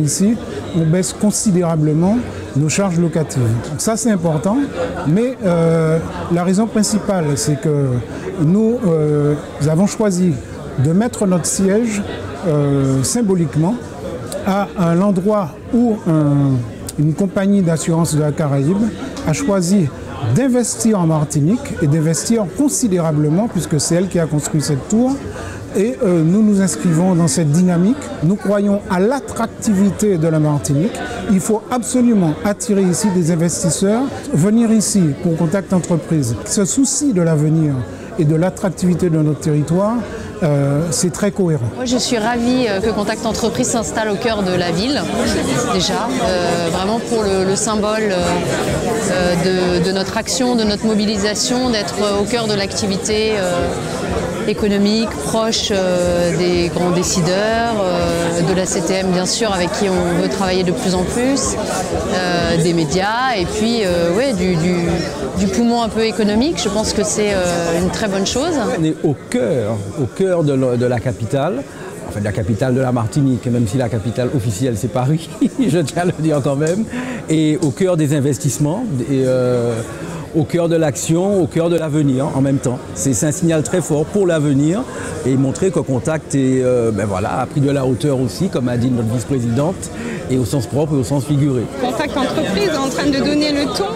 ici, on baisse considérablement nos charges locatives. Donc ça c'est important, mais la raison principale c'est que nous avons choisi de mettre notre siège symboliquement à l'endroit où une compagnie d'assurance de la Caraïbe a choisi d'investir en Martinique et d'investir considérablement puisque c'est elle qui a construit cette tour. Et nous nous inscrivons dans cette dynamique. Nous croyons à l'attractivité de la Martinique. Il faut absolument attirer ici des investisseurs, venir ici pour Contact Entreprise, se soucie de l'avenir et de l'attractivité de notre territoire. C'est très cohérent. Moi, je suis ravie que Contact Entreprise s'installe au cœur de la ville, déjà, vraiment pour le symbole de notre action, de notre mobilisation, d'être au cœur de l'activité économique, proche des grands décideurs, de la CTM bien sûr, avec qui on veut travailler de plus en plus, des médias et puis ouais, du poumon un peu économique. Je pense que c'est une très bonne chose. On est au cœur de la capitale, enfin de la capitale de la Martinique, même si la capitale officielle c'est Paris, je tiens à le dire quand même, et au cœur des investissements. Au cœur de l'action, au cœur de l'avenir en même temps. C'est un signal très fort pour l'avenir et montrer que Contact a pris de la hauteur aussi, comme a dit notre vice-présidente, et au sens propre et au sens figuré. Contact Entreprise est en train de donner le ton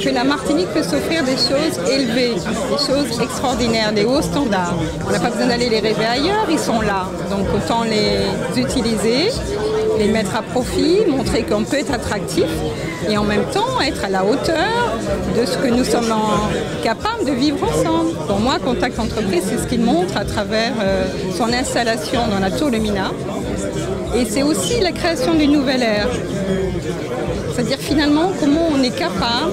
que la Martinique peut s'offrir des choses élevées, des choses extraordinaires, des hauts standards. On n'a pas besoin d'aller les rêver ailleurs, ils sont là. Donc autant les utiliser, les mettre à profit, montrer qu'on peut être attractif et en même temps être à la hauteur de ce que nous sommes capables de vivre ensemble. Pour moi, Contact Entreprise, c'est ce qu'il montre à travers son installation dans la Tour Lumina. Et c'est aussi la création d'une nouvelle ère. C'est-à-dire finalement comment on est capable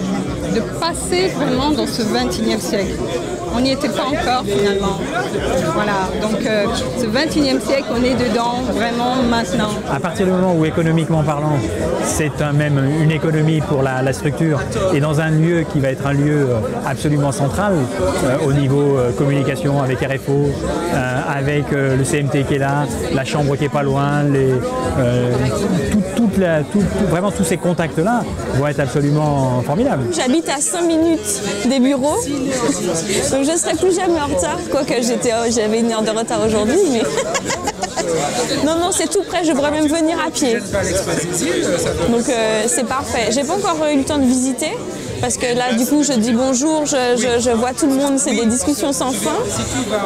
de passer vraiment dans ce XXIe siècle. On n'y était pas encore finalement. Voilà, donc ce XXIe siècle, on est dedans vraiment maintenant. À partir du moment où économiquement parlant, c'est même une économie pour la structure et dans un lieu qui va être un lieu absolument central au niveau communication avec RFO, avec le CMT qui est là, la chambre qui est pas loin, vraiment tous ces contacts-là vont être absolument formidables. J'habite à 5 minutes des bureaux, donc je ne serai plus jamais en retard, quoique j'avais une heure de retard aujourd'hui, mais non, c'est tout près, je pourrais même venir à pied. Donc c'est parfait. J'ai pas encore eu le temps de visiter, parce que là, du coup, je dis bonjour, je vois tout le monde, c'est des discussions sans fin,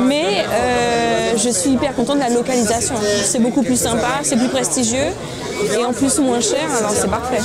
mais je suis hyper contente de la localisation. C'est beaucoup plus sympa, c'est plus prestigieux, et en plus moins cher, alors c'est parfait.